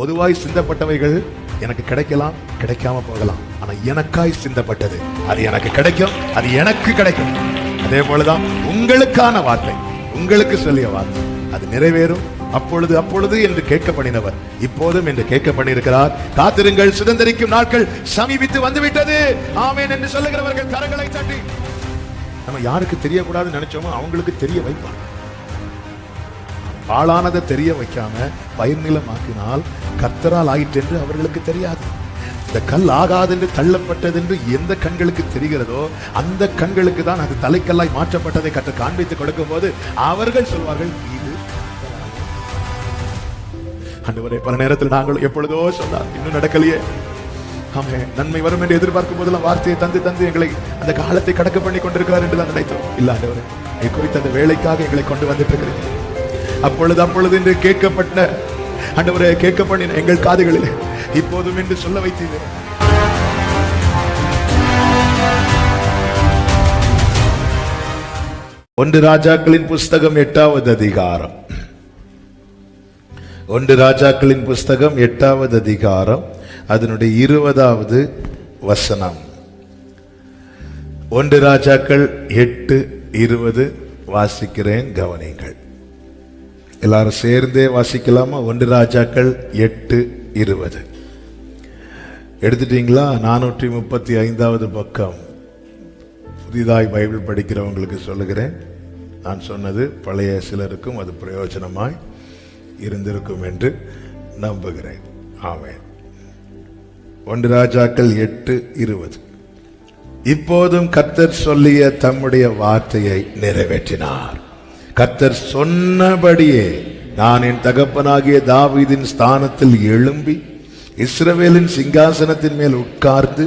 பொதுவாய் சிந்தப்பட்டவைகள் எனக்கு கிடைக்கலாம், கிடைக்காம போகலாம். ஆனா எனக்காய் சிந்தப்பட்டது அது எனக்கு கிடைக்கும், அது எனக்கு கிடைக்கும். அதே போலதான் உங்களுக்கான வார்த்தை, உங்களுக்கு சொல்லிய வார்த்தை அது நிறைவேறும். அப்பொழுது அப்பொழுது என்று கேட்க பண்ணினவர் இப்போதும் என்று கேட்க பண்ணியிருக்கிறார். காத்திருங்கள், சுதந்திரிக்கும் நாட்கள் சமீபித்து வந்துவிட்டது. ஆமென் என்று சொல்லுகிறவர்கள் கரங்களை தட்டி. நம்ம யாருக்கு தெரியக்கூடாதுன்னு நினைச்சோமோ அவங்களுக்கு தெரிய வைப்பாங்க. பாழானதை தெரிய வைக்காம பயிர்நிலமாக்கினால் கர்த்தரால் ஆயிற்று என்று அவர்களுக்கு தெரியாது. இந்த கல் ஆகாது என்று தள்ளப்பட்டது என்று எந்த கண்களுக்கு தெரிகிறதோ அந்த கண்களுக்கு தான் அது தலைக்கல்லாய் மாற்றப்பட்டதை கர்த்தர் காண்பித்து கொடுக்கும் போது அவர்கள் சொல்வார்கள், இது ஆண்டவரே. பல நேரத்தில் நாங்கள் எப்பொழுதோ சொன்னார், இன்னும் நடக்கலையே. ஆமே, நன்மை வரும் என்று எதிர்பார்க்கும் போதெல்லாம் வார்த்தையை தந்து தந்து எங்களை அந்த காலத்தை கடக்க பண்ணி கொண்டிருக்கிறார் என்று தான் நினைத்தோம். இல்ல ஆண்டவரே, நீ குறித்த அந்த வேலைக்காக எங்களை கொண்டு வந்துட்டு இருக்கிறீங்க. அப்பொழுது அப்பொழுது என்று கேட்கப்பட்ட ஆண்டவரே, கேட்க பண்ணின எங்கள் காதுகளில் இப்போதும் என்று சொல்ல வைத்தீங்க. ஒன்று ராஜாக்களின் புஸ்தகம் 8வது அதிகாரம். 1 ராஜாக்களின் புஸ்தகம் 8வது அதிகாரம் அதனுடைய 20வது வசனம். 1 ராஜாக்கள் 8:20 வாசிக்கிறேன், கவனிங்கள். எல்லாரும் சேர்ந்தே வாசிக்கலாமா? 1 ராஜாக்கள் 8:20 எடுத்துட்டீங்களா? 435வது பக்கம். புதிதாய் பைபிள் படிக்கிறவங்களுக்கு சொல்லுகிறேன், நான் சொன்னது பழைய சிலருக்கும் அது பிரயோஜனமாய் இருந்திருக்கும் என்று நம்புகிறேன். ஆமென். 1 ராஜாக்கள் 8:20. இப்போதும் கர்த்தர் சொல்லிய தம்முடைய வார்த்தையை நிறைவேற்றினார். கர்த்தர் சொன்னபடியே நான் என் தகப்பனாகிய தாவீதின் ஸ்தானத்தில் எழும்பி இஸ்ரவேலின் சிங்காசனத்தின் மேல் உட்கார்ந்து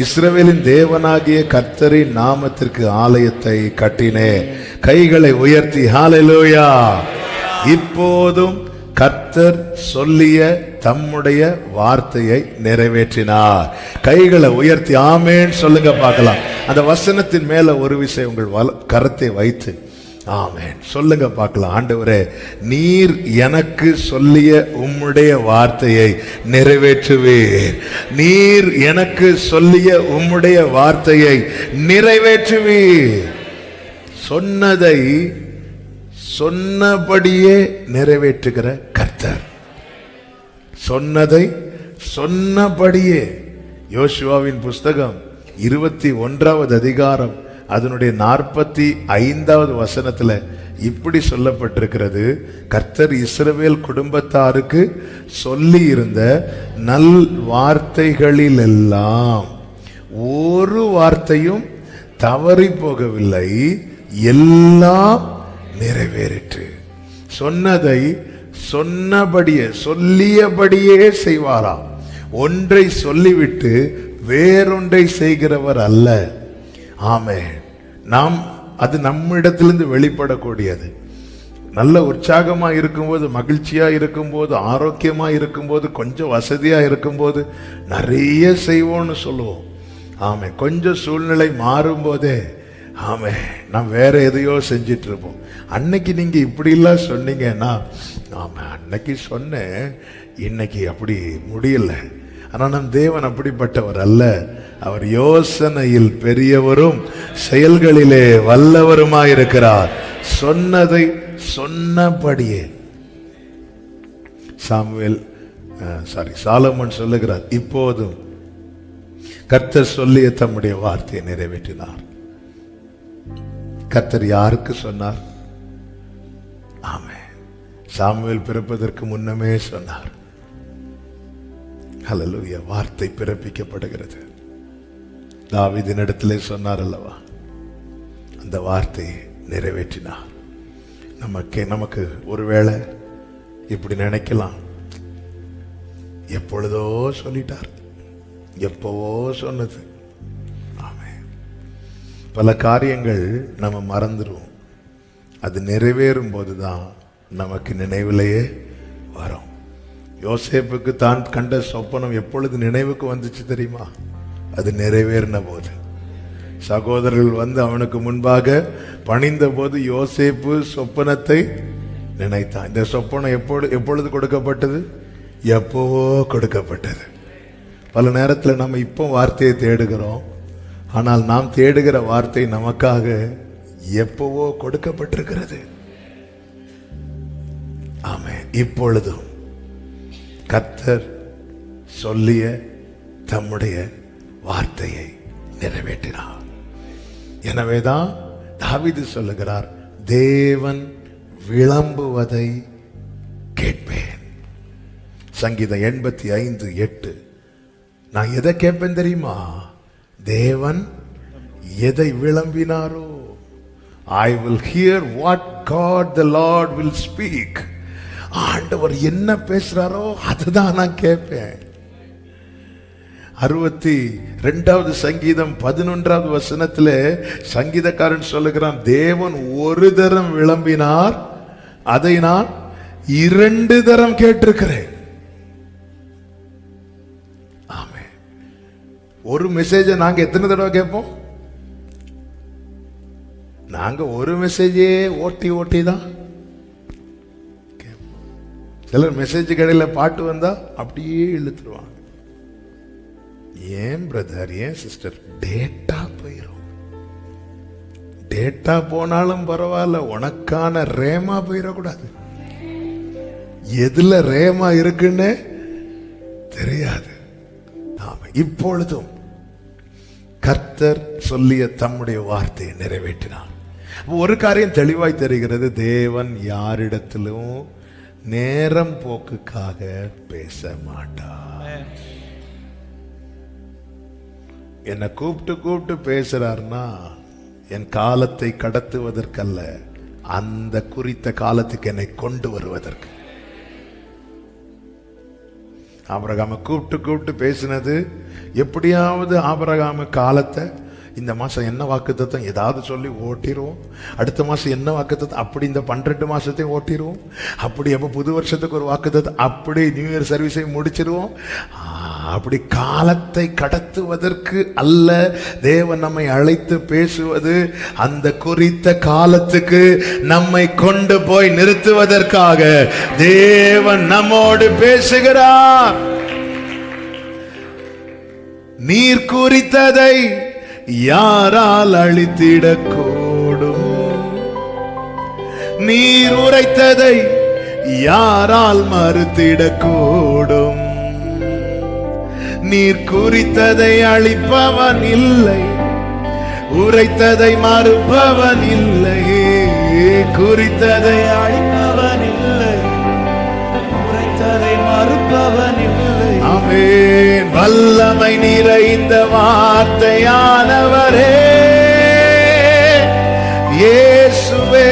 இஸ்ரவேலின் தேவனாகிய கர்த்தரின் நாமத்திற்கு ஆலயத்தை கட்டினேன். கைகளை உயர்த்தி ஹல்லேலூயா. இப்போதும் கர்த்தர் சொல்லிய தம்முடைய வார்த்தையை நிறைவேற்றினார். கைகளை உயர்த்தி ஆமென் சொல்லுங்க பார்க்கலாம். அந்த வசனத்தின் மேல ஒரு விஷயம் உங்கள் கரத்தை வைத்து ஆமென் சொல்லுங்க பார்க்கலாம். ஆண்டவரே, நீர் எனக்கு சொல்லிய உம்முடைய வார்த்தையை நிறைவேற்றுவீர். நீர் எனக்கு சொல்லிய உம்முடைய வார்த்தையை நிறைவேற்றுவீர். சொன்னதை சொன்னபடியே நிறைவேற்றுகிற கர்த்தர். சொன்னதை சொன்னபடியே. யோசுவாவின் புஸ்தகம் 21வது அதிகாரம் அதனுடைய 45வது வசனத்துல இப்படி சொல்லப்பட்டிருக்கிறது, கர்த்தர் இஸ்ரவேல் குடும்பத்தாருக்கு சொல்லி இருந்த நல் வார்த்தைகளில் எல்லாம் ஒரு வார்த்தையும் தவறி போகவில்லை, எல்லாம் நிறைவேறிற்று. சொன்னதை சொன்னபடியே சொல்லியபடியே செய்வாராம். ஒன்றை சொல்லிவிட்டு வேறொன்றை செய்கிறவர் அல்ல. ஆமென். நாம் அது நம்மிடத்திலிருந்து வெளிப்படக்கூடியது. நல்ல உற்சாகமா இருக்கும்போது, மகிழ்ச்சியா இருக்கும்போது, ஆரோக்கியமா இருக்கும்போது, கொஞ்சம் வசதியா இருக்கும்போது நிறைய செய்வோம்னு சொல்லுவோம். ஆமே. கொஞ்சம் சூழ்நிலை மாறும் போதே ஆமே நாம் வேற எதையோ செஞ்சிட்டு இருப்போம். அன்னைக்கு நீங்க இப்படிலாம் சொன்னீங்கன்னா, ஆமா அன்னைக்கு சொன்னேன், இன்னைக்கு அப்படி முடியல. ஆனா நம் தேவன் அப்படிப்பட்டவர் அல்ல. அவர் யோசனையில் பெரியவரும் செயல்களிலே வல்லவருமாயிருக்கிறார். சொன்னதை சொன்னபடியே. சாலமோன் சொல்லுகிறார், இப்போதும் கர்த்தர் சொல்லிய தம்முடைய வார்த்தையை நிறைவேற்றினார். கர்த்தர் யாருக்கு சொன்னார்? ஆமென். சாமுவேல் பிறப்பதற்கு முன்னமே சொன்னார். ஹல்லேலூயா. வார்த்தை பிறப்பிக்கப்படுகிறது. தாவீதின் இடத்திலே சொன்னார் அல்லவா, அந்த வார்த்தையை நிறைவேற்றினார். நமக்கு ஒருவேளை இப்படி நினைக்கலாம், எப்பொழுதோ சொல்லிட்டார், எப்பவோ சொன்னது. ஆமென். பல காரியங்கள் நம்ம மறந்துடுவோம். அது நிறைவேறும் போதுதான் நமக்கு நினைவிலேயே வரும். யோசேப்புக்கு தான் கண்ட சொப்பனம் எப்பொழுது நினைவுக்கு வந்துச்சு தெரியுமா? அது நிறைவேறின போது. சகோதரர்கள் வந்து அவனுக்கு முன்பாக பணிந்த போது யோசேப்பு சொப்பனத்தை நினைத்தான். இந்த சொப்பனம் எப்பொழுது கொடுக்கப்பட்டது? எப்பவோ கொடுக்கப்பட்டது. பல நேரத்தில் நம்ம இப்போ வார்த்தையை தேடுகிறோம், ஆனால் நாம் தேடுகிற வார்த்தை நமக்காக எப்பவோ கொடுக்கப்பட்டிருக்கிறது. ஆமென். இப்பொழுதும் கர்த்தர் சொல்லிய தம்முடைய வார்த்தையை நிறைவேற்றினார். எனவேதான் தாவீது சொல்லுகிறார், தேவன் விளம்புவதை கேட்பேன். சங்கீதம் 85:8. நான் எதை கேட்பேன் தெரியுமா? தேவன் எதை விளம்பினாரோ. I will hear what God the Lord will speak. ஆண்டவர் என்ன பேசுறாரோ அதுதான் நான் கேட்பேன். 62வது சங்கீதம் 11வது வசனத்திலே சங்கீதக்காரன் சொல்லுகிறான், தேவன் ஒரு தரம் விளம்பினார், அதை நான் 2 தரம் கேட்டிருக்கிறேன். ஆமே. ஒரு மெசேஜை நாங்க எத்தனை தடவை கேட்போம்? நாங்க ஒரு மெசேஜே ஓட்டி ஓட்டி தான் கேட்போம். சிலர் மெசேஜ் கடையில் பாட்டு வந்தா அப்படியே இழுத்துருவாங்க. ஏன் பிரதர், ஏன் சிஸ்டர், டேட்டா போயிடும். டேட்டா போனாலும் பரவாயில்ல, உனக்கான ரேமா போயிடக்கூடாது. எதுல ரேமா இருக்குன்னு தெரியாது. இப்பொழுதும் கர்த்தர் சொல்லிய தம்முடைய வார்த்தையை நிறைவேற்றினார். ஒரு காரியம் தெளிவாய் தெரிகிறது, தேவன் யாரிடத்திலும் நேரம் போக்குக்காக பேச மாட்டார். என்னை கூப்பிட்டு பேசுறாருன்னா என் காலத்தை கடத்துவதற்கல்ல, அந்த குறித்த காலத்துக்கு என்னை கொண்டு வருவதற்கு. ஆபிரகாமை கூப்பிட்டு பேசினது எப்படியாவது ஆபிரகாம காலத்தை, இந்த மாசம் என்ன வாக்குத்தத்தம் ஏதாவது சொல்லி ஓட்டிடுவோம், அடுத்த மாசம் என்ன வாக்குத்தத்தம் அப்படி இந்த 12 மாசத்தையும் ஓட்டிடுவோம், அப்படி எப்போ புது வருஷத்துக்கு ஒரு வாக்குத்தத்தம் அப்படி நியூ இயர் சர்வீஸை முடிச்சிருவோம். அப்படி காலத்தை கடத்துவதற்கு அல்ல தேவன் நம்மை அழைத்து பேசுவது, அந்த குறித்த காலத்துக்கு நம்மை கொண்டு போய் நிறுத்துவதற்காக தேவன் நம்மோடு பேசுகிறார். நீர் குறித்ததை யாரால் அழித்திடக்கூடும்? நீர் உரைத்ததை யாரால் மறுத்திடக்கூடும்? நீர் குறித்ததை அழிப்பவன் இல்லை, உரைத்ததை மறுப்பவன் இல்லை. குறித்ததை அழிப்பவன் இல்லை, உரைத்ததை மறுப்பவன் இல்லை. ஆமென். வல்லமை நிறைந்த வார்த்தையானவரே இயேசுவே,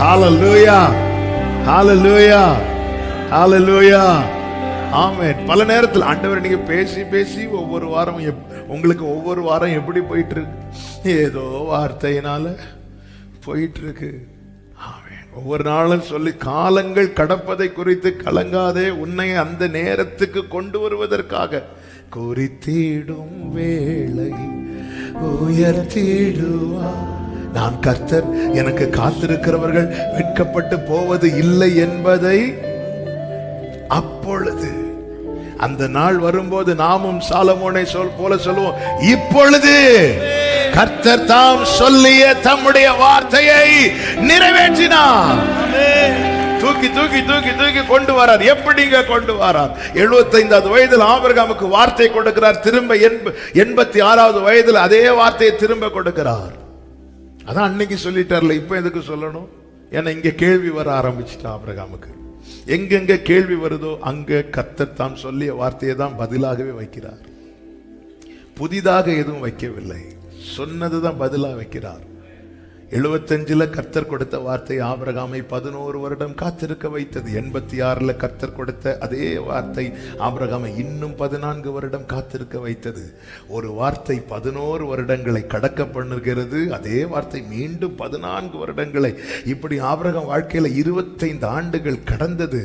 ஹalleluya ஹalleluya ஹalleluya. ஆமென். பல நேரத்தில் ஆண்டவர் நீங்க பேசி ஒவ்வொரு வாரம் உங்களுக்கு ஒவ்வொரு வாரம் எப்படி போயிட்டு இருக்கு? ஏதோ வார்த்தையினால போயிட்டு இருக்கு. ஆமென். ஒவ்வொரு நாளும் சொல்லி காலங்கள் கடப்பதை குறித்து கலங்காதே, உன்னை அந்த நேரத்துக்கு கொண்டு வருவதற்காக குறித்திடும் வேளை உயர்த்திடுவார். நான் கர்த்தர், எனக்கு காத்திருக்கிறவர்கள் வெட்கப்பட்டு போவது இல்லை என்பதை அப்பொழுது அந்த நாள் வரும்போது நாமும் சாலமோனை போல சொல்லுவோம், இப்பொழுது கர்த்தர் தாம் சொல்லிய தம்முடைய வார்த்தையை நிறைவேற்றினார். தூக்கி தூக்கி தூக்கி தூக்கி கொண்டு வரார். எப்படிங்க கொண்டு வரார்? 75வது வயதில் ஆபிரகாமுக்கு வார்த்தை கொடுக்கிறார், திரும்ப 86வது வயதில் அதே வார்த்தையை திரும்ப கொடுக்கிறார். அதான் அன்னைக்கு சொல்லிட்டார்ல, இப்ப எதுக்கு சொல்லணும்? ஏன்னா இங்க கேள்வி வர ஆரம்பிச்சுட்டா ஆபிரகாமுக்கு. எங்கெங்க கேள்வி வருதோ அங்க கர்த்தர் தாம் சொல்லிய வார்த்தையை தான் பதிலாகவே வைக்கிறார். புதிதாக எதுவும் வைக்கவில்லை, சொன்னதுதான் பதிலாக வைக்கிறார். 75ல கர்த்தர் கொடுத்த வார்த்தை ஆபிரகாமை 11 வருடம் காத்திருக்க வைத்தது. 86ல கர்த்தர் கொடுத்த அதே வார்த்தை ஆபிரகாமை இன்னும் 14 வருடம் காத்திருக்க வைத்தது. ஒரு வார்த்தை 11 வருடங்களை கடக்க பண்ணுகிறது, அதே வார்த்தை மீண்டும் 14 வருடங்களை. இப்படி ஆபிரகாம் வாழ்க்கையில 25 ஆண்டுகள் கடந்தது.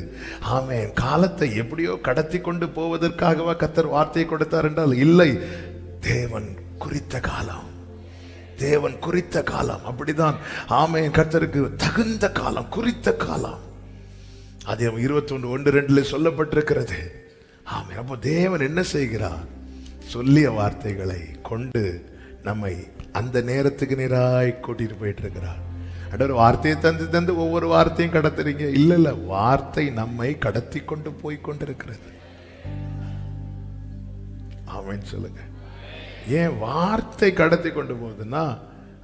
ஆமென். காலத்தை எப்படியோ கடத்தி கொண்டு போவதற்காகவா கர்த்தர் வார்த்தையை கொடுத்தார் என்றால் இல்லை, தேவன் குறித்த காலம், தேவன் குறித்த காலம். அப்படிதான் ஆமென். கர்த்தருக்கு தகுந்த காலம், குறித்த காலம். அது 21:1-2 சொல்லப்பட்டிருக்கிறது. ஆமென். அப்போ தேவன் என்ன செய்கிறார்? சொல்லிய வார்த்தைகளை கொண்டு நம்மை அந்த நேரத்துக்கு நேராய் கூட்டிட்டு போயிட்டு இருக்கிறார். ஒரு வார்த்தையை தந்து தந்து ஒவ்வொரு வார்த்தையும் கடத்துறீங்க. இல்ல, வார்த்தை நம்மை கடத்தி கொண்டு போய் கொண்டிருக்கிறது. ஆமென் சொல்லுங்க. ஏன் வார்த்தை கடத்தி கொண்டு போகுதுன்னா,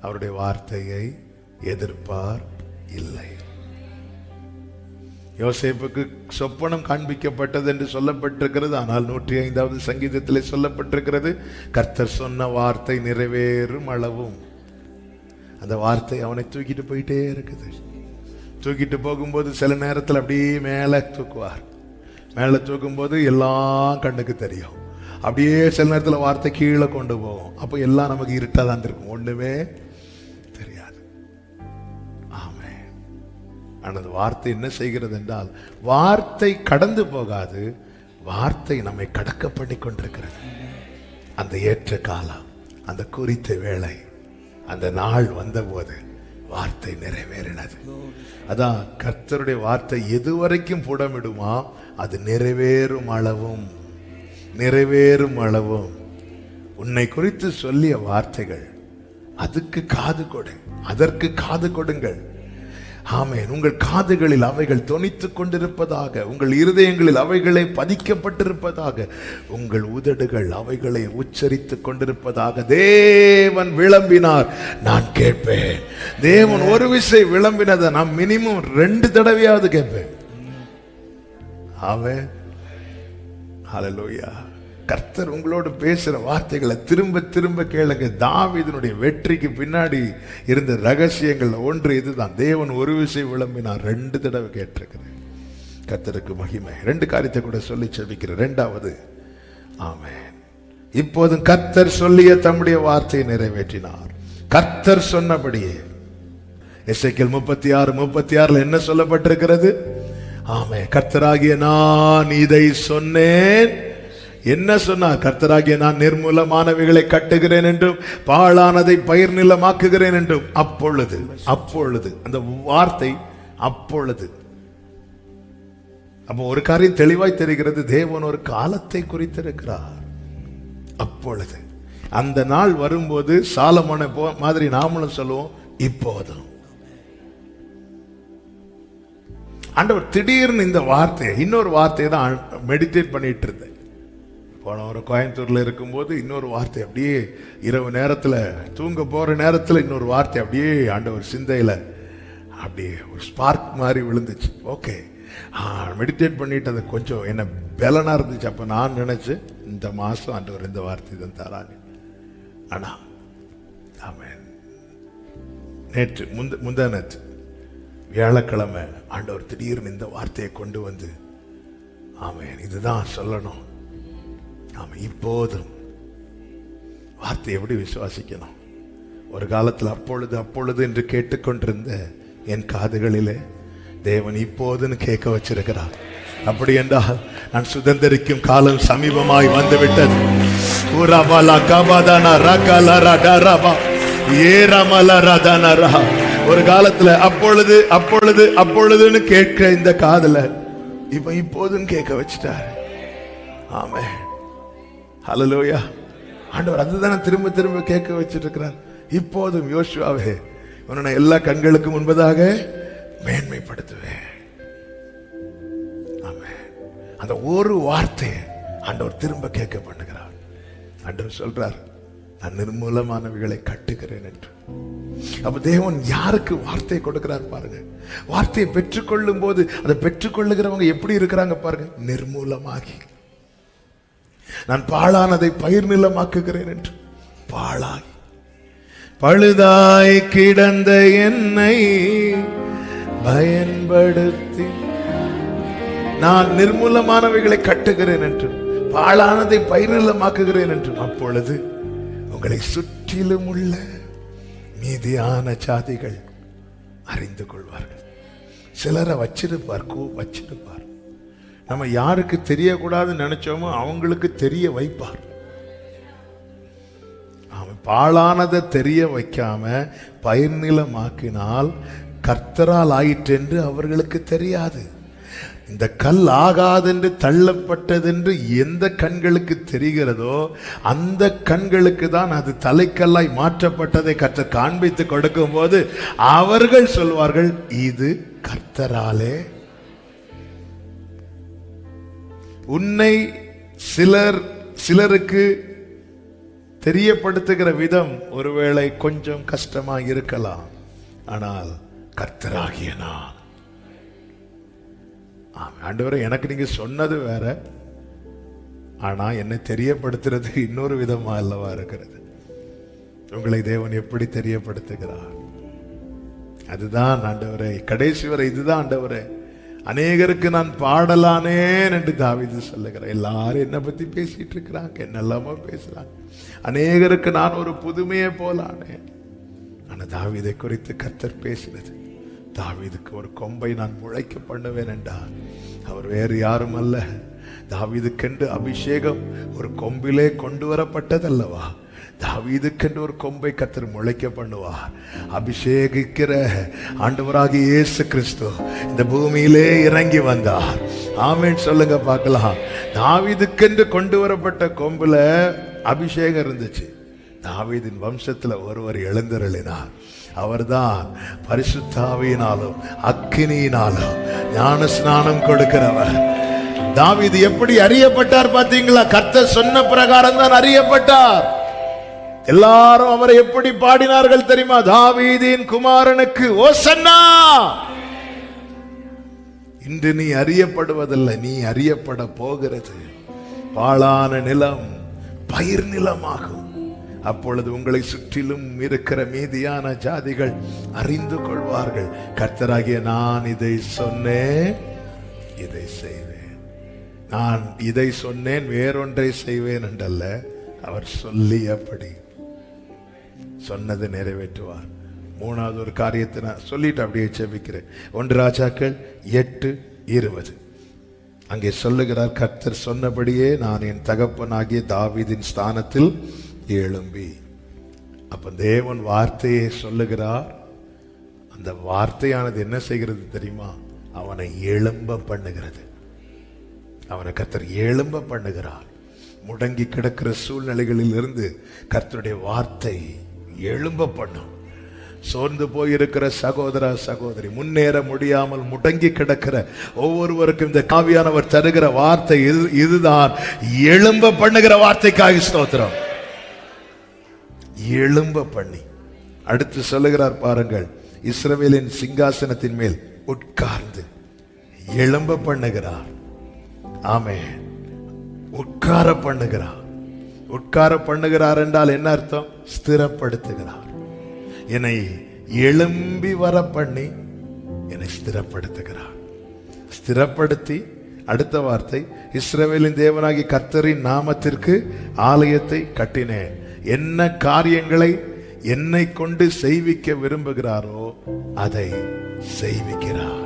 அவருடைய வார்த்தையை எதிர்ப்பார் இல்லை. யோசேப்புக்கு சொப்பனம் காண்பிக்கப்பட்டது என்று சொல்லப்பட்டிருக்கிறது. ஆனால் 105வது சங்கீதத்திலே சொல்லப்பட்டிருக்கிறது, கர்த்தர் சொன்ன வார்த்தை நிறைவேறும் அளவும். அந்த வார்த்தை அவனை தூக்கிட்டு போயிட்டே இருக்குது. தூக்கிட்டு போகும்போது சில நேரத்தில் அப்படியே மேலே தூக்குவார். மேலே தூக்கும்போது எல்லாம் கண்ணுக்கு தெரியும். அப்படியே சில நேரத்தில் வார்த்தை கீழே கொண்டு போகும். அப்போ எல்லாம் நமக்கு இருட்டாக தான் இருக்கும், ஒண்ணுமே தெரியாது. ஆமென். ஆனால் வார்த்தை என்ன செய்கிறது என்றால், வார்த்தை கடந்து போகாது, வார்த்தை நம்மை கடக்க பண்ணி கொண்டிருக்கிறது. அந்த ஏற்ற காலம், அந்த குறித்த வேளை, அந்த நாள் வந்தபோது வார்த்தை நிறைவேறினது. அதான் கர்த்தருடைய வார்த்தை எதுவரைக்கும் புடமிடுமா, அது நிறைவேறும் அளவும். நிறைவேறும் அளவும் உன்னை குறித்து சொல்லிய வார்த்தைகள், அதுக்கு காது கொடு, அதற்கு காது கொடுங்கள். ஆமென். உங்கள் காதுகளில் அவைகள் தொனித்துக் கொண்டிருப்பதாக, உங்கள் இருதயங்களில் அவைகளை பதிக்கப்பட்டிருப்பதாக, உங்கள் உதடுகள் அவைகளை உச்சரித்துக் கொண்டிருப்பதாக. தேவன் விளம்பினார், நான் கேட்பேன். தேவன் ஒரு விசை விளம்பினதை நான் மினிமம் 2 தடவையாவது கேட்பேன். ஆமென். ஹல்லேலூயா. கர்த்தர் உங்களோடு பேசுற வார்த்தைகளை திரும்ப திரும்ப கேளுங்க. தாவீதினுடைய வெற்றிக்கு பின்னாடி இருந்த ரகசியங்கள் ஒன்று இதுதான். தேவன் ஒரு விசை விளம்பினார், 2 தடவை கேட்டிருக்கிறேன். கர்த்தருக்கு மகிமை. 2 காரியத்தை கூட சொல்லி செபிக்கிறேன். 2வது, ஆமென், இப்போதும் கர்த்தர் சொல்லிய தம்முடைய வார்த்தையை நிறைவேற்றினார். கர்த்தர் சொன்னபடியே. எசேக்கியேல் 36:36 என்ன சொல்லப்பட்டிருக்கிறது? ஆமென். கர்த்தராகிய நான் இதை சொன்னேன். என்ன சொன்னார்? கர்த்தராகிய நான் நிர்மூலமானவைகளை கட்டுகிறேன் என்றும் பாழானதை பயிர் நிலமாக்குகிறேன் என்றும். அப்பொழுது, அப்பொழுது, அந்த வார்த்தை அப்பொழுது. அப்போ ஒரு காரியம் தெளிவாய் தெரிகிறது, தேவன் ஒரு காலத்தை குறித்திருக்கிறார். அப்பொழுது அந்த நாள் வரும்போது சாலமோனை மாதிரி நாமளும் சொல்லுவோம், இப்போதும். ஆண்டவர் திடீர்னு இந்த வார்த்தையை, இன்னொரு வார்த்தையை தான் மெடிடேட் பண்ணிட்டு இருந்தேன். போன ஒரு கோயம்புத்தூர்ல இருக்கும்போது இன்னொரு வார்த்தை அப்படியே இரவு நேரத்தில் தூங்க போற நேரத்தில் இன்னொரு வார்த்தை அப்படியே ஆண்டவர் சிந்தையில் அப்படியே ஒரு ஸ்பார்க் மாதிரி விழுந்துச்சு. ஓகே, மெடிடேட் பண்ணிட்டு அது கொஞ்சம் என்ன பலனா இருந்துச்சு. அப்போ நான் நினைச்சேன், இந்த மாதம் ஆண்டவர் இந்த வார்த்தை தான் தராங்க. ஆனா ஆமென், நேற்று முந்தா நேற்று வியாழக்கிழமை ஆண்டவர் திடீர்னு இந்த வார்த்தையை கொண்டு வந்து, ஆமென், இதுதான் சொல்லணும். ஆமாம், இப்போதும். வார்த்தை எப்படி விசுவாசிக்கணும்? ஒரு காலத்தில் அப்பொழுது அப்பொழுது என்று கேட்டுக்கொண்டிருந்த என் காதுகளிலே தேவன் இப்போதுன்னு கேட்க வச்சிருக்கிறார். அப்படி என்றால் நான் சுதந்திரிக்கும் காலம் சமீபமாய் வந்துவிட்டது. ஒரு காலத்துல அப்பொழுது அப்பொழுது அப்பொழுதுன்னு கேட்க இந்த காதுல இப்ப இப்போதுன்னு கேட்க வச்சுட்டாரு. ஆமென், ஹல்லேலூயா. ஆண்டவர் அதுதானே திரும்ப திரும்ப கேட்க வச்சிட்டு இருக்கிறார். இப்போதும் யோசுவாவே, உன்னை எல்லா கண்களுக்கு முன்பதாக மேன்மைப்படுத்துவேன். ஆமென். அந்த ஒரு வார்த்தையை ஆண்டவர் திரும்ப கேட்க பண்ணுகிறார். ஆண்டவர் சொல்றார், நான் நிர்மூலமானவைகளை கட்டுகிறேன் என்று. அப்ப தேவன் யாருக்கு வார்த்தை கொடுக்கிறார் பாருங்க. வார்த்தையை பெற்றுக்கொள்ளும் போது அதை பெற்றுக்கொள்ளுகிறவங்க எப்படி இருக்கிறாங்க பாருங்க. நிர்மூலமாகி, நான் பாழானதை பயிர் நிலமாக்குகிறேன் என்று. பாழாய் பழுதாய் கிடந்த என்னை பயன்படுத்தி நான் நிர்மூலமானவைகளை கட்டுகிறேன் என்றும் பாழானதை பயிர் நிலமாக்குகிறேன் என்றும். அப்பொழுது உங்களை சுற்றிலும் உள்ள மீதியான ஜாதிகள் அறிந்து கொள்வார்கள். சிலரை வச்சிருப்பார், வச்சிருப்பார். நம்ம யாருக்கு தெரியக்கூடாதுன்னு நினைச்சோமோ அவங்களுக்கு தெரிய வைப்பார். பாழானதை தெரிய வைக்காம பயிர்நிலமாக்கினால் கர்த்தரால் ஆயிற்று என்று அவர்களுக்கு தெரியாது. இந்த கல் ஆகாதென்று தள்ளப்பட்டதென்று எந்த கண்களுக்கு தெரிகிறதோ அந்த கண்களுக்கு தான் அது தலைக்கல்லாய் மாற்றப்பட்டதை கர்த்தர் காண்பித்து கொடுக்கும் போது அவர்கள் சொல்வார்கள், இது கர்த்தராலே. உன்னை சிலருக்கு தெரியப்படுத்துகிற விதம் ஒருவேளை கொஞ்சம் கஷ்டமா இருக்கலாம். ஆனால் கர்த்தராகிய நான், ஆண்டவரே எனக்கு நீங்க சொன்னது வேற, ஆனா என்னை தெரியப்படுத்துறது இன்னொரு விதமா அல்லவா இருக்கிறது. உங்களை தேவன் எப்படி தெரியப்படுத்துகிறார்? அதுதான் ஆண்டவரே, கடைசி வரை இதுதான் ஆண்டவரே. அநேகருக்கு நான் பாடலானேன் என்று தாவீது சொல்லுகிறேன். எல்லாரும் என்னை பத்தி பேசிட்டு இருக்கிறாங்க, என்னெல்லாமோ பேசுறாங்க. அநேகருக்கு நான் ஒரு புதுமையை போலானேன். ஆனா தாவீதை குறித்து கர்த்தர் பேசினது, தாவீதுக்கு ஒரு கொம்பை நான் முளைக்க பண்ணுவேன் என்றார். அவர் வேறு யாரும் அல்ல, தாவீதுக்கென்று அபிஷேகம் ஒரு கொம்பிலே கொண்டு வரப்பட்டதல்லவா. தாவீதுக்கென்று ஒரு கொம்பை கர்த்தர் முளைக்க பண்ணுவார். அபிஷேகிக்கிற ஆண்டவராகிய இயேசு கிறிஸ்து இந்த பூமியிலே இறங்கி வந்தார். ஆமென் சொல்லுங்க பார்க்கலாம். தாவீதுக்கென்று கொண்டு வரப்பட்ட கொம்புல அபிஷேகம் இருந்துச்சு. தாவீதின் வம்சத்துல ஒருவர் எழுந்தருளினார். அவர்தான் பரிசுத்த ஆவியினாலும் அக்கினியினாலும் ஞான ஸ்நானம் கொடுக்கிறவர். தாவீது எப்படி அறியப்பட்டார் பாத்தீங்களா? கர்த்தர் சொன்ன பிரகாரம் தான் அறியப்பட்டார். எல்லாரும் அவரை எப்படி பாடினார்கள் தெரியுமா? தாவீதின் குமாரனுக்கு ஓசன்னா. இன்று நீ அறியப்படுவதில்லை, நீ அறியப்பட போகிறது. பாழான நிலம் பயிர் நிலமாகும். அப்பொழுது உங்களை சுற்றிலும் இருக்கிற மீதியான ஜாதிகள் அறிந்து கொள்வார்கள், கர்த்தராகிய நான் இதை சொன்னேன், இதை செய்வேன். நான் இதை சொன்னேன், வேறொன்றை செய்வேன் என்றல்ல, அவர் சொல்லியபடி சொன்னதை நிறைவேற்றுவார். மூணாவது ஒரு காரியத்தை நான் சொல்லிட்டு அப்படியே செபிக்கிறேன். 1 ராஜாக்கள் 8:20 அங்கே சொல்லுகிறார், கர்த்தர் சொன்னபடியே நான் என் தகப்பனாகிய தாவீதின் ஸ்தானத்தில் எழும்பி. அப்ப தேவன் வார்த்தையை சொல்லுகிறார். அந்த வார்த்தையானது என்ன செய்கிறது தெரியுமா? அவனை எழும்ப பண்ணுகிறது. அவனை கர்த்தர் எழும்ப பண்ணுகிறார். முடங்கி கிடக்கிற சூழ்நிலைகளில் இருந்து கர்த்தருடைய வார்த்தை எழும்ப பண்ணும். சோர்ந்து போயிருக்கிற சகோதர சகோதரி, முன்னேற முடியாமல் முடங்கி கிடக்கிற ஒவ்வொருவருக்கும் இந்த ஆவியானவர் தருகிற வார்த்தை இதுதான், எழும்ப பண்ணுகிற வார்த்தைக்காக ஸ்தோத்திரம். எழும்ப பண்ணி அடுத்து சொல்லுகிறார் பாருங்கள், இஸ்ரவேலின் சிங்காசனத்தின் மேல் உட்கார்ந்து எழும்ப பண்ணுகிறார். ஆமென். உட்கார பண்ணுகிறார். உட்கார பண்ணுகிறார் என்றால் என்ன அர்த்தம்? ஸ்திரப்படுத்துகிறார். என்னை எழும்பி வர பண்ணி என்னை ஸ்திரப்படுத்துகிறார். ஸ்திரப்படுத்தி அடுத்த வார்த்தை, இஸ்ரவேலின் தேவனாகிய கர்த்தரின் நாமத்திற்கு ஆலயத்தை கட்டினேன். என்ன காரியங்களை என்னை கொண்டு செய்விக்க விரும்புகிறாரோ அதை செய்விக்கிறார்.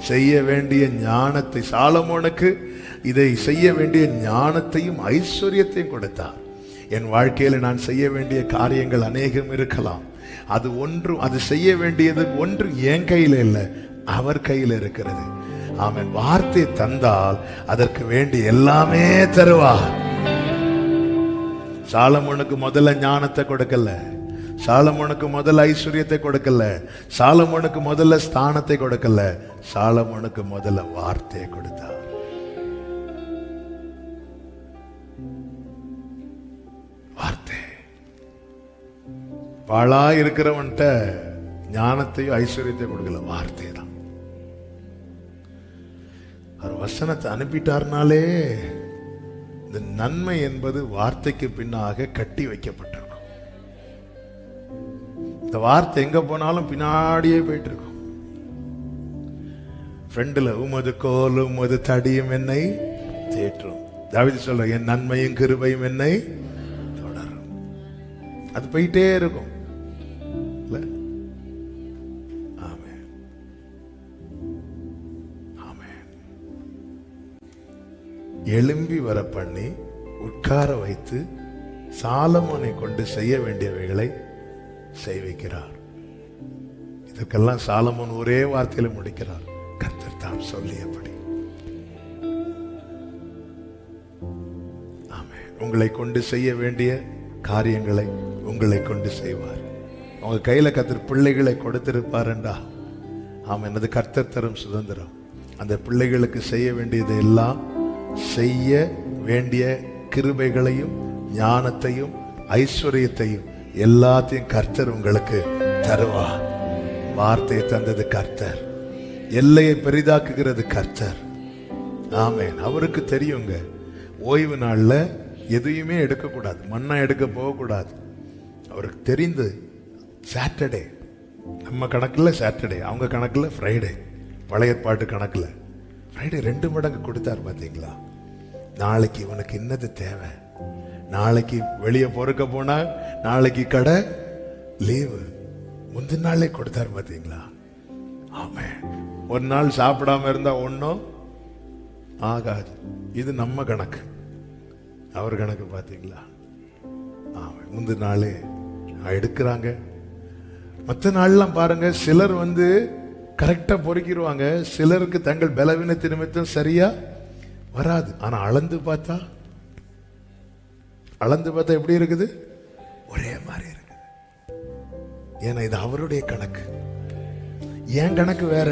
செய்ய வேண்டிய ஞானத்தை, சாலமோனுக்கு இதை செய்ய வேண்டிய ஞானத்தையும் ஐஸ்வர்யத்தையும் கொடுத்தார். என் வாழ்க்கையில் நான் செய்ய வேண்டிய காரியங்கள் அநேகம் இருக்கலாம். அது செய்ய வேண்டியது ஒன்று என் கையில் இல்லை, அவர் கையில் இருக்கிறது. ஆமென். வார்த்தை தந்தால் அதற்கு வேண்டி எல்லாமே தருவார். சாலமோனுக்கு முதல்ல ஞானத்தை கொடுக்கல, சாலமோனுக்கு முதல்ல ஐஸ்வர்யத்தை கொடுக்கல, சாலமோனுக்கு முதல்ல ஸ்தானத்தை கொடுக்கல, சாலமோனுக்கு முதல்ல வார்த்தையை கொடுத்தார். வார்த்தை. பாழா இருக்கிறவன்ட்ட ஞானத்தையும் ஐஸ்வர்யத்தையும் கொடுக்கல, வார்த்தை தான். அவர் வசனத்தை அனுப்பிட்டார்னாலே இந்த நன்மை என்பது வார்த்தைக்கு பின்னாக கட்டி வைக்கப்பட்டிருக்கும். இந்த வார்த்தை எங்க போனாலும் பின்னாடியே போயிட்டு இருக்கும். ஃப்ரெண்டுல உமது கோலும் உமது தடியும் என்னை தேற்றும். தாவீது சொல்ற, என் நன்மையும் கிருபையும் என்னை தொடரும். அது போயிட்டே இருக்கும். ஆமென். ஆமென். எழும்பி வர பண்ணி உட்கார வைத்து சாலமோனை கொண்டு செய்ய வேண்டியவைகளை செய்விக்கிறார். இதற்கெல்லாம் சாலமோன் ஒரே வார்த்தையில முடிக்கிறார், கர்த்தர் தாம் சொல்லியபடி. ஆமென். உங்களை கொண்டு செய்ய வேண்டிய காரியங்களை உங்களை கொண்டு செய்வார். உங்க கையில கர்த்தர் பிள்ளைகளை கொடுத்திருப்பாருண்டா, ஆமென், அது கர்த்தர் தரும் சுதந்திரம். அந்த பிள்ளைகளுக்கு செய்ய வேண்டியது எல்லாம், செய்ய வேண்டிய கிருபைகளையும் ஞானத்தையும் ஐஸ்வர்யத்தையும் எல்லாத்தையும் கர்த்தர் உங்களுக்கு தருவார். வார்த்தையை தந்தது கர்த்தர், எல்லையை பெரிதாக்குகிறது கர்த்தர். ஆமென். அவருக்கு தெரியுங்க, ஓய்வு நாள்ல எதையுமே எடுக்கக்கூடாது, மண்ணா எடுக்க போகக்கூடாது. அவருக்கு தெரிந்து சாட்டர்டே, நம்ம கணக்கில் சாட்டர்டே, அவங்க கணக்கில் ஃப்ரைடே, பழைய ஏற்பாட்டு கணக்கில் ஃப்ரைடே 2 மடங்கு கொடுத்தார். பார்த்தீங்களா? நாளைக்கு இவனுக்கு என்னது தேவை, நாளைக்கு வெளியே பொறுக்க போனா நாளைக்கு கடை லீவு, முந்தின நாளே கொடுத்தார். பார்த்தீங்களா? ஆமென். ஒரு நாள் சாப்பிடாம இருந்தா ஒன்றும் ஆகாது. இது நம்ம கணக்கு, அவர் கணக்கு. பார்த்தீங்களா? ஆமாம், முந்தின நாளே எடுக்கிறாங்க. மற்ற நாள்லாம் பாருங்க, சிலர் கரெக்டா பொறுக்கிடுவாங்க, சிலருக்கு தங்கள் பலவீனத்தின் நிமித்தம் சரியா வராது. ஆனா அளந்து பார்த்தா எப்படி இருக்குது? ஒரே மாதிரி இருக்குது. ஏன்னா இது அவருடைய கணக்கு, என் கணக்கு வேற,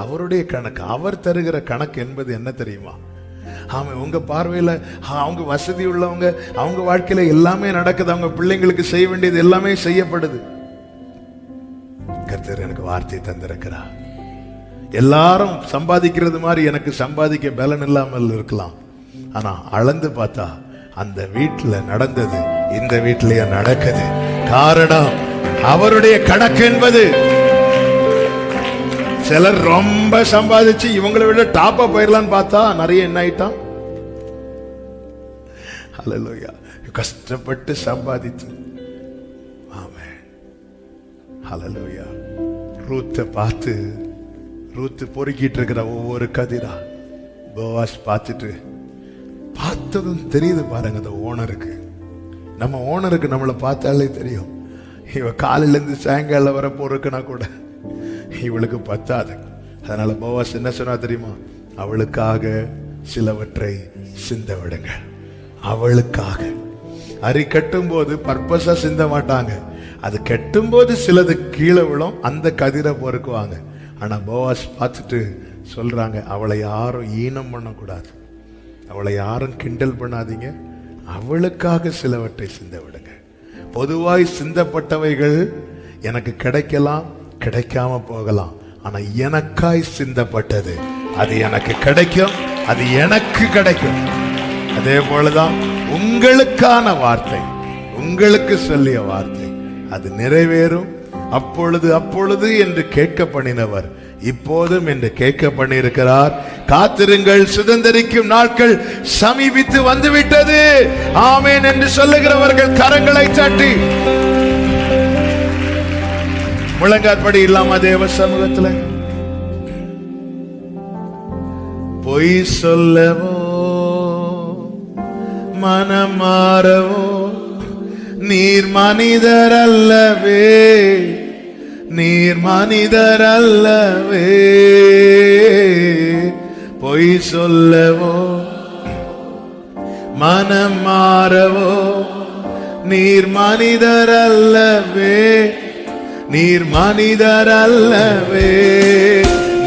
அவருடைய கணக்கு. அவர் தருகிற கணக்கு என்பது என்ன தெரியுமா? ஆமா, உங்க பார்வையில அவங்க வசதி உள்ளவங்க, அவங்க வாழ்க்கையில எல்லாமே நடக்குது, அவங்க பிள்ளைங்களுக்கு செய்ய வேண்டியது எல்லாமே செய்யப்படுது. கர்த்தர் எனக்கு வார்த்தை தந்திருக்கிறார். எல்லாரும் சம்பாதிக்கிறது மாதிரி எனக்கு சம்பாதிக்க பலன் இல்லாமல் இருக்கலாம், ஆனா அளந்து பார்த்தா அந்த வீட்டுல நடந்தது இந்த வீட்டிலேயே நடக்குது. காரணம் அவருடைய கணக்கு என்பது. சிலர் ரொம்ப சம்பாதிச்சு இவங்களை விட டாப்பா போயிடலான்னு பார்த்தா நிறைய என்ன ஆயிட்டான். ஹல்லேலூயா. கஷ்டப்பட்டு சம்பாதித்து. ஆமென். ஹல்லேலூயா. ரூத்தை பார்த்து, ரூத்து பொறுக்கிட்டு இருக்கிற ஒவ்வொரு கதிரா போவாஸ் பார்த்துட்டு, பார்த்ததும் தெரியுது பாருங்க அந்த ஓனருக்கு. நம்ம ஓனருக்கு நம்மளை பார்த்தாலே தெரியும், இவ காலையிலேருந்து சாயங்காலம் வர பொறுக்குனா கூட இவளுக்கு பத்தாது. அதனால போவாஸ் என்ன சொன்னா தெரியுமா? அவளுக்காக சிலவற்றை சிந்த விடுங்க. அவளுக்காக. அரி கட்டும் போது பர்பஸா சிந்த மாட்டாங்க, அது கட்டும் போது சிலது கீழே விழும், அந்த கதிரை பொறுக்குவாங்க. ஆனா போவாஸ் பார்த்துட்டு சொல்றாங்க, அவளை யாரும் ஈனம் பண்ணக்கூடாது, அவளை யாரும் கிண்டல் பண்ணாதீங்க, அவளுக்காக சிலவற்றை சிந்த விடுங்க. பொதுவாய் சிந்தப்பட்டவைகள் எனக்கு கிடைக்கலாம், கிடைக்காம போகலாம், ஆனா எனக்காய் சிந்தப்பட்டது அது எனக்கு கிடைக்கும், அது எனக்கு கிடைக்கும். அதே போலதான் உங்களுக்கான வார்த்தை, உங்களுக்கு சொல்லிய வார்த்தை அது நிறைவேறும். அப்பொழுது அப்பொழுது என்று கேட்க பண்ணினவர் இப்போதும் என்று கேட்க பண்ணியிருக்கிறார். காத்திருங்கள், சுதந்தரிக்கும் நாட்கள் சமீபித்து வந்துவிட்டது. ஆமென் என்று சொல்லுகிறவர்கள் கரங்களை தட்டி முழங்காற்படி இல்லாம தேவ சமூகத்துல பொய் சொல்லவோ மனம் மாறவோ நீர் மனிதர் அல்லவே, நீர் மனிதர் அல்லவே. பொய் சொல்லவோ மனம் மாறவோ நீர் மனிதர் அல்லவே, நீர் மனிதர் அல்லவே.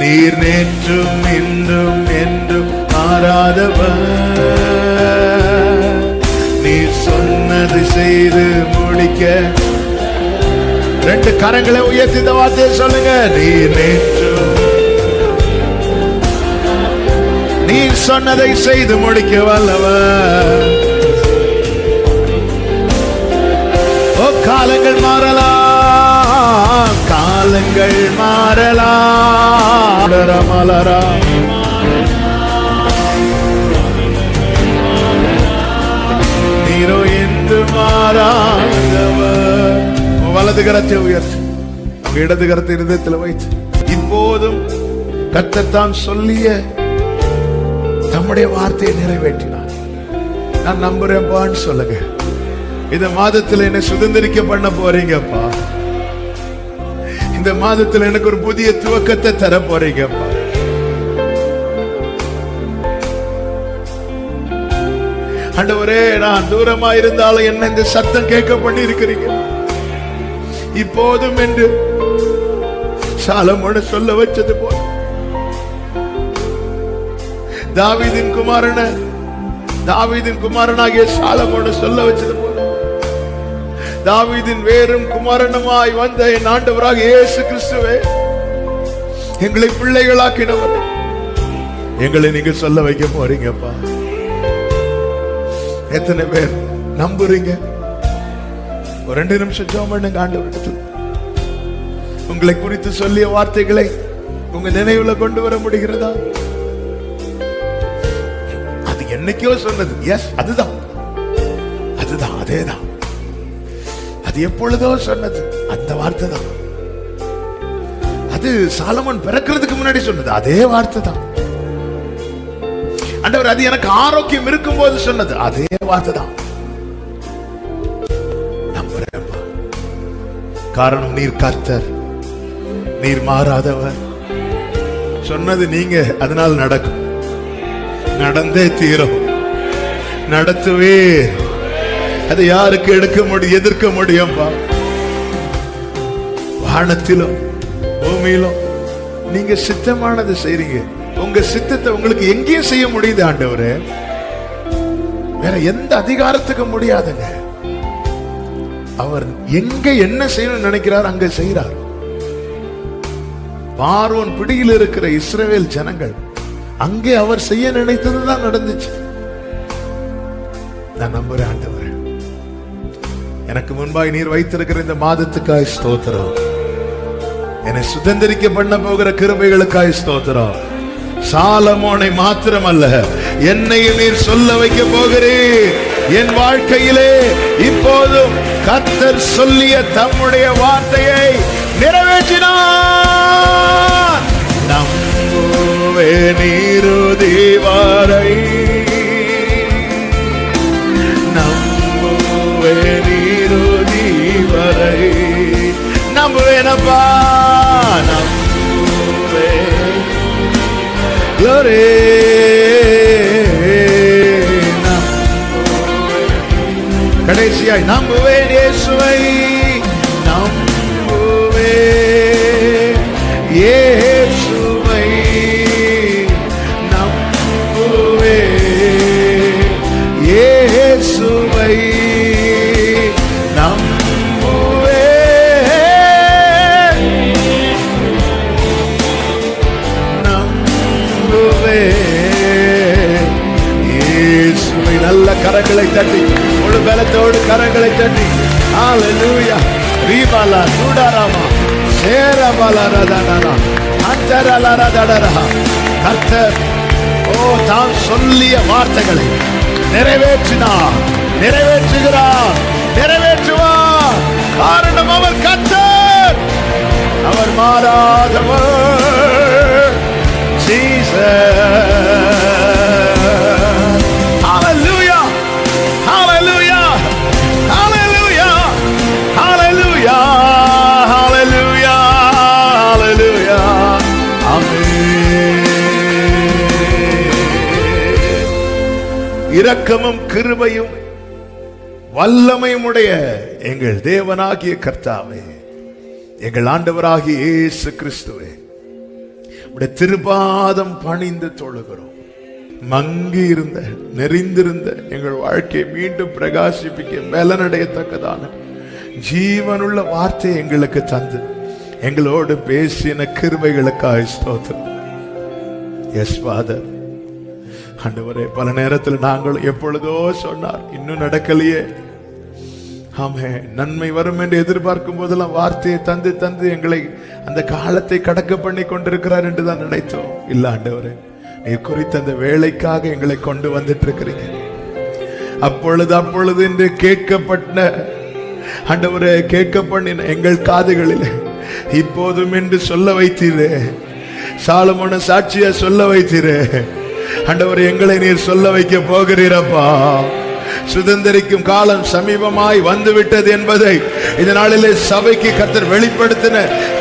நீர் நேற்றும் இன்றும் என்றும் மாறாதவர், நீர் சொன்னது செய்து முடிக்க. 2 கரங்களை உயர்த்தி இந்த வார்த்தையை சொல்லுங்க. நீர் நேற்றும் நீர் சொன்னதை செய்து முடிக்க வல்லவர். ஓ காலங்கள் மாறலாம், காலங்கள் மாறலாம், மலரா நீரோ என்று மாறாதவர். வலது கரத்தை உயர்த்தி உங்க இடது கரத்தை இருதயத்தில் வைத்து இப்போதும் கர்த்தர் தாம் சொல்லிய தம்முடைய வார்த்தையை நிறைவேற்றினார். நான் நம்புறேன்பான்னு சொல்லுங்க. இந்த மாதத்துல என்னை சுதந்திரிக்க பண்ண போறீங்கப்பா. இந்த மாதத்துல எனக்கு ஒரு புதிய துவக்கத்தை தர போறீங்கப்பா. ஆண்டவரே, நான் தூரமா இருந்தாலும் என்ன இந்த சத்தம் கேட்க பண்ணி இருக்கிறீங்க. இப்போதும் என்று சாலமோன் சொல்ல வச்சது போல தாவீதின் குமாரனாகிய சாலமோன் சொல்ல வச்சது போல தாவீதின் வேறும் குமாரனுமாய் வந்த என் ஆண்டவராக இயேசு கிறிஸ்துவே, எங்களை பிள்ளைகளாக்கினவர், எங்களை நீங்க சொல்ல வைக்க போறீங்கப்பா. எத்தனை பேர் நம்புறீங்க? ஒரு 2 நிமிஷம் ஜெபம் பண்ணுங்க. ஆண்டவரிடத்தில் உங்களை குறித்து சொல்லிய வார்த்தைகளை உங்க நினைவுல கொண்டு வர முடிகிறதா? அது என்னைக்கோ சொன்னது. எஸ், அதுதான் அதேதான். அது எப்பொழுதோ சொன்னது அந்த வார்த்தை தான். அது சாலமோன் பிறக்கிறதுக்கு முன்னாடி சொன்னது அதே வார்த்தை தான். ஆண்டவர், அது எனக்கு ஆரோக்கியம் இருக்கும் போது சொன்னது அதே வார்த்தை தான். நம்புறேன்ப்பா. காரணம், நீர் கர்த்தர், நீர் மாறாதவர். சொன்னது நீங்க, அதனால் நடக்கும். நடந்தே தீரும். நடத்துவே. அதை யாருக்கு எதிர்க்க முடியும்பா? வானத்திலும் பூமியிலும் நீங்க சித்தமானது செய்றீங்க. உங்க சித்தத்தை உங்களுக்கு எங்கேயும் செய்ய முடியுது ஆண்டவரே. வேற எந்த அதிகாரத்துக்கு முடியாதுங்க. அவர் எங்க என்ன செய்யணும்னு நினைக்கிறார் அங்க செய்யறார். பார்வோன் பிடியில் இருக்கிற இஸ்ரவேல் ஜனங்கள் அங்கே அவர் செய்ய நினைத்ததுதான் நடந்துச்சு. நான் நம்புறேன் ஆண்டவரே, எனக்கு முன்பாய் நீர் வைத்திருக்கிற இந்த மாதத்துக்காய் ஸ்தோத்திரம். என்னை சுதந்திரிக்க பண்ண போகிற கிருபைகளுக்காய் ஸ்தோத்திரம். சாலமோனை மாத்திரமல்ல, என்னையும் நீர் சொல்ல வைக்க போகிறீர். என் வாழ்க்கையிலே இப்போதும் கர்த்தர் சொல்லிய தம்முடைய வார்த்தையை நிறைவேற்றினார். நம்புவே நீருதி வரை, நம்புவே நீருதி வரை, நம்புவேனப்பா, நம்புவே. Glory. கடைசியாய் நம்புவேன் இயேசுவை, நம்புவேன் இயேசுவை, நம்புவேன் இயேசுவை, நம்புவேன், நம்புவேன் இயேசுவை. நல்ல கரங்களை தட்டி, முழு பலத்தோடு கரங்களை தட்டி, ஹalleluya. ரீபாலா சூடாராமா சேரபாலா ரதனா அந்தரலா ரதடரா. கர்த்தர் தாம் சொல்லிய வார்த்தைகளை நிறைவேற்றினார், நிறைவேற்றுகிறார், நிறைவேற்றுவார். காரணம், அவர் கர்த்தர், அவர் மாறாதவர். Jesus. Hallelujah, hallelujah, hallelujah, hallelujah, hallelujah, hallelujah. Amen. இரக்கமும் கிருபையும் வல்லமையும் உடைய எங்கள் தேவனாகிய கர்த்தாவே, எங்கள் ஆண்டவராகிய இயேசு கிறிஸ்துவே, உடைய திருபாதம் பணிந்து தொழுகிறோம். மங்கி இருந்த, நெறிந்திருந்த எங்கள் வாழ்க்கையை மீண்டும் பிரகாசிப்பிக்க பலனடையத்தக்கதான ஜீவனுள்ள வார்த்தை எங்களுக்கு தந்து எங்களோடு பேசின கிருபைகளுக்காக ஸ்தோத்திரம். Yes father. ஆண்டவரே, பல நேரத்தில் நாங்கள் எப்பொழுதோ சொன்னார், இன்னும் நடக்கலையே. ஆமே, நன்மை வரும் என்று எதிர்பார்க்கும் போதெல்லாம் வார்த்தையை தந்து தந்து எங்களை அந்த காலத்தை கடக்க பண்ணி கொண்டிருக்கிறார் என்று தான் நினைத்தோம். இல்ல ஆண்டவரே, நீர் குறித்த அந்த வேலைக்காக எங்களை கொண்டு வந்துட்டு இருக்கிறீங்க. அப்பொழுது என்று கேட்கப்பட்ட ஆண்டவரே, கேட்க பண்ணின எங்கள் காதுகளில் இப்போதும் என்று சொல்ல வைத்தீரே. சாலமோன சாட்சியா சொல்ல வைத்தீரே. ஆண்டவரே, எங்களை நீர் சொல்ல வைக்க போகிறீரப்பா. சுதந்திரிக்கும் காலம் சமீபமாய் வந்துவிட்டது என்பதை இந்த நாளிலே சபைக்கு கர்த்தர் வெளிப்படுத்தின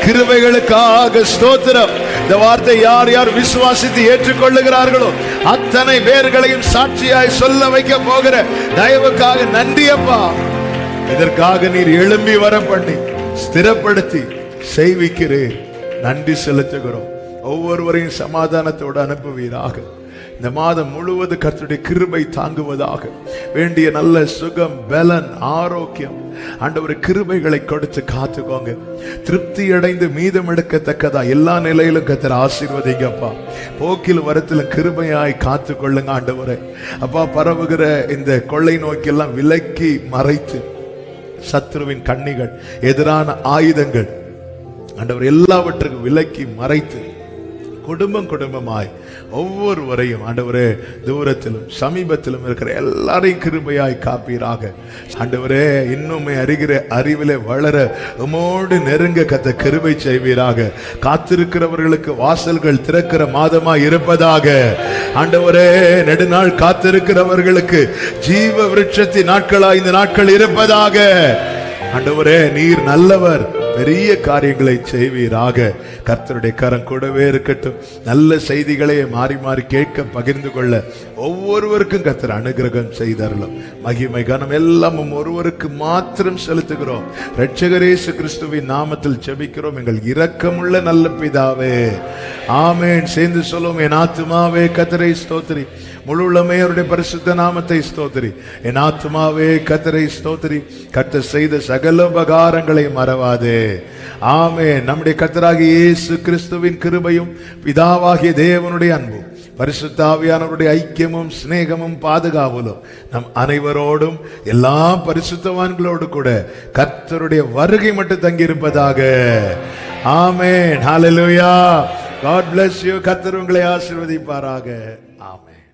கிருபைகளுக்காக ஸ்தோத்திரம். இந்த வார்த்தை யார் யார் விசுவாசித்து ஏற்றுக்கொள்ளுகிறார்களோ அத்தனை பேர்களையும் சாட்சியாய் சொல்ல வைக்க போகிற தயவுக்காக நன்றி அப்பா. இதற்காக நீர் எழும்பி வர பண்ணி ஸ்திரப்படுத்தி செய்விக்கிறேன். நன்றி செலுத்துகிறோம். ஒவ்வொருவரையும் சமாதானத்தோடு அனுப்புவீராக. இந்த மாதம் முழுவது கர்த்தருடைய கிருபை தாங்குவதாக. வேண்டிய நல்ல சுகம், பலன், ஆரோக்கியம் ஆண்டவர் கிருபைகளை கொடுத்து காத்துக்கோங்க. திருப்தி அடைந்து மீதம் எடுக்கத்தக்கதா எல்லா நிலையிலும் கர்த்தர் ஆசீர்வதிங்கப்பா. போக்கில் வரத்திலும் கிருபையாய் காத்து கொள்ளுங்க ஆண்டவரே. அப்பா, பரவுகிற இந்த கொள்ளை நோக்கெல்லாம் விலக்கி மறைத்து சத்ருவின் கண்ணிகள், எதிரான ஆயுதங்கள் ஆண்டவர் எல்லாவற்றுக்கும் விலக்கி மறைத்து குடும்பம் குடும்பமாய் ஒவ்வொருவரையும் ஆண்டவரே தூரத்திலும் சமீபத்திலும் இருக்கிற எல்லாரையும் கிருபையாய் காப்பீராக. ஆண்டவரே, இன்னுமே அறிகிற அறிவிலே வளர உமோடு நெருங்க கத்த கிருபை செய்வீராக. காத்திருக்கிறவர்களுக்கு வாசல்கள் திறக்கிற மாதமாய் இருப்பதாக. ஆண்டவரே, நெடுநாள் காத்திருக்கிறவர்களுக்கு ஜீவ விருட்சத்தின் நாட்களாய் இந்த நாட்கள் இருப்பதாக. ஆண்டவரே, நீர் நல்லவர், பெரிய காரியங்களை செய்வீராக. கர்த்தருடைய கரம் கூடவே இருக்கட்டும். நல்ல செய்திகளை மாறி மாறி கேட்க பகிர்ந்து கொள்ள ஒவ்வொருவருக்கும் கர்த்தர் அனுகிரகம் செய்தரலும். மகிமை கனம் எல்லாம் ஒருவருக்கு மாத்திரம் செலுத்துகிறோம். இரட்சகர் இயேசு கிறிஸ்துவின் நாமத்தில் ஜெபிக்கிறோம் எங்கள் இரக்கமுள்ள நல்ல பிதாவே, ஆமென். சேர்ந்து சொல்லுவோம். என் ஆத்துமாவே கர்த்தரை ஸ்தோத்திரி, முழு உள்ளமே அவருடைய பரிசுத்த நாமத்தை ஸ்தோத்திரி. என் ஆத்துமாவே கர்த்தரை ஸ்தோத்திரி, கர்த்தர் செய்த சகல உபகாரங்களை மறவாதே. ஆமென். நம்முடைய கர்த்தராகிய இயேசு கிறிஸ்துவின் கிருபையும் பிதாவாகிய தேவனுடைய அன்பும் பரிசுத்த ஆவியானவருடைய ஐக்கியமும் சிநேகமும் பாதுகாவலும் நம் அனைவரோடும் எல்லா பரிசுத்தவான்களோடு கூட கர்த்தருடைய வருகை மட்டும் தங்கியிருப்பதாக. ஆமென். ஹல்லேலூயா. God bless you. கர்த்தர் உங்களை ஆசீர்வதிப்பாராக. ஆமென்.